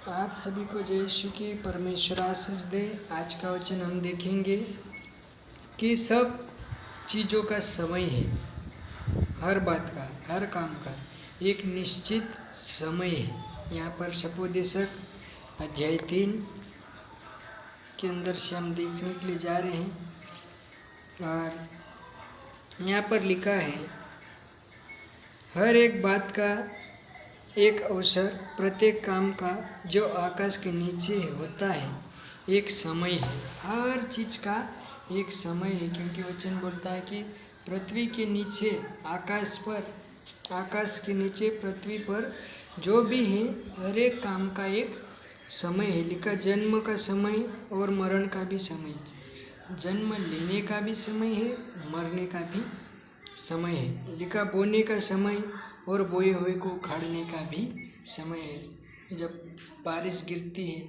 आप सभी को जय यीशु की परमेश्वर आशीष दे। आज का वचन हम देखेंगे कि सब चीज़ों का समय है। हर बात का, हर काम का एक निश्चित समय है। यहाँ पर शपोदेशक अध्याय 3 के अंदर से हम देखने के लिए जा रहे हैं और यहाँ पर लिखा है, हर एक बात का एक अवसर, प्रत्येक काम का जो आकाश के नीचे होता है एक समय है। हर चीज़ का एक समय है, क्योंकि वचन बोलता है कि पृथ्वी के नीचे, आकाश के नीचे पृथ्वी पर जो भी है हर एक काम का एक समय है। लिखा जन्म का समय और मरण का भी समय, जन्म लेने का भी समय है, मरने का भी समय है। लिखा बोने का समय और बोए हुए को उखाड़ने का भी समय है। जब बारिश गिरती है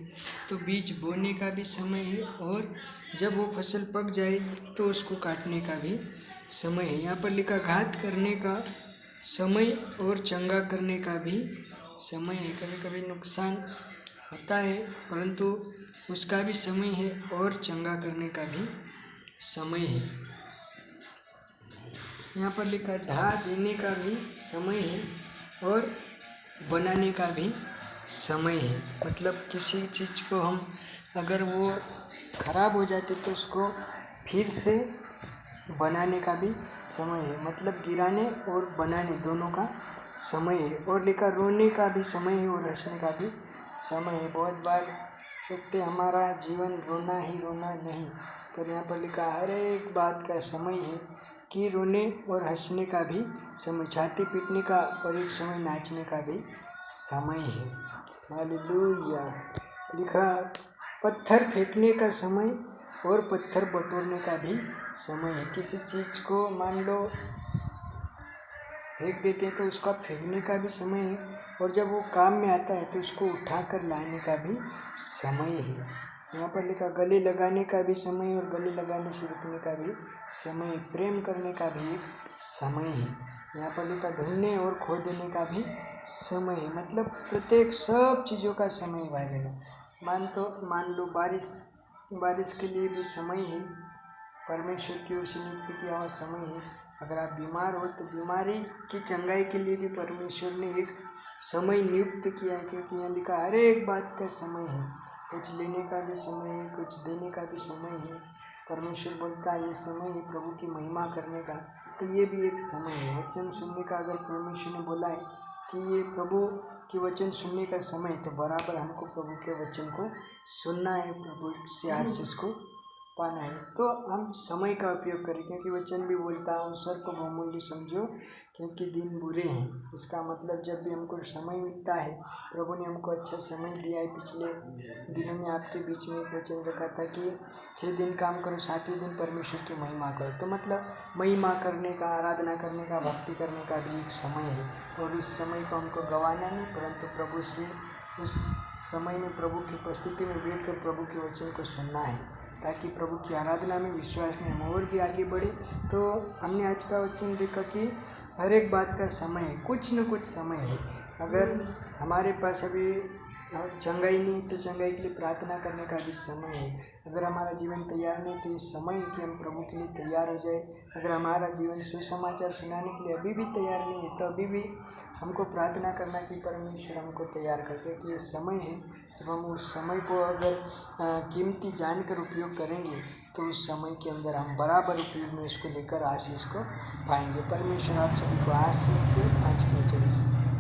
तो बीज बोने का भी समय है, और जब वो फसल पक जाए तो उसको काटने का भी समय है। यहाँ पर लिखा घात करने का समय और चंगा करने का भी समय है। कभी कभी नुकसान होता है परंतु उसका भी समय है, और चंगा करने का भी समय है। यहाँ पर लिखा ढा देने का भी समय है और बनाने का भी समय है। मतलब किसी चीज़ को हम अगर वो खराब हो जाती तो उसको फिर से बनाने का भी समय है। मतलब गिराने और बनाने दोनों का समय है। और लिखा रोने का भी समय है और हंसने का भी समय है। बहुत बार सोचते हमारा जीवन रोना ही रोना नहीं, पर यहाँ पर लिखा हर एक बात का समय है कि रोने और हंसने का भी समय, छाती पीटने का और एक समय नाचने का भी समय है। हालेलुया। लिखा पत्थर फेंकने का समय और पत्थर बटोरने का भी समय है। किसी चीज़ को मान लो फेंक देते हैं तो उसका फेंकने का भी समय है, और जब वो काम में आता है तो उसको उठा कर लाने का भी समय है। यहाँ पर लिखा गले लगाने का भी समय और गले लगाने से रुकने का भी समय, प्रेम करने का भी एक समय है। यहाँ पर लिखा ढूंढने और खो देने का भी समय है। मतलब प्रत्येक सब चीज़ों का समय भाई बहनों। मान लो बारिश के लिए भी समय है। परमेश्वर की उस नियुक्ति किया हुआ समय है। अगर आप बीमार हो तो बीमारी की चंगाई के लिए भी परमेश्वर ने एक समय नियुक्त किया है, क्योंकि यहाँ लिखा हर एक बात का समय है। कुछ लेने का भी समय है, कुछ देने का भी समय है। परमेश्वर बोलता है ये समय है प्रभु की महिमा करने का, तो ये भी एक समय है। वचन सुनने का अगर परमेश्वर ने बोला है कि ये प्रभु के वचन सुनने का समय है, तो बराबर हमको प्रभु के वचन को सुनना है, प्रभु से आशीष को पाना है। तो हम समय का उपयोग करें, क्योंकि वचन भी बोलता है अवसर को बहुमूल्य समझो क्योंकि दिन बुरे हैं। इसका मतलब जब भी हमको समय मिलता है, प्रभु ने हमको अच्छा समय दिया है। पिछले दिनों में आपके बीच में एक वचन रखा था कि 6 दिन काम करो, 7वें दिन परमेश्वर की महिमा करो। तो मतलब महिमा करने का, आराधना करने का, भक्ति करने का भी एक समय है, और उस समय को हमको गंवाना नहीं, परंतु प्रभु से उस समय में प्रभु की उपस्थिति में बैठकर प्रभु के वचन को सुनना है, ताकि प्रभु की आराधना में, विश्वास में हम और भी आगे बढ़े। तो हमने आज का वचन देखा कि हर एक बात का समय है, कुछ न कुछ समय है। अगर हमारे पास अभी चंगाई नहीं तो चंगाई के लिए प्रार्थना करने का भी समय है। अगर हमारा जीवन तैयार नहीं तो ये समय है कि हम प्रभु के लिए तैयार हो जाए। अगर हमारा जीवन सुसमाचार सुनाने के लिए अभी भी तैयार नहीं है, तो अभी भी हमको प्रार्थना करना कि परमेश्वर हमको तैयार करके, कि ये समय है। जब हम उस समय को अगर कीमती जानकर उपयोग करेंगे तो उस समय के अंदर हम बराबर उपयोग में इसको लेकर आशीष को पाएंगे। परमेश्वर आप सभी को आशीष दे। आज के वचन से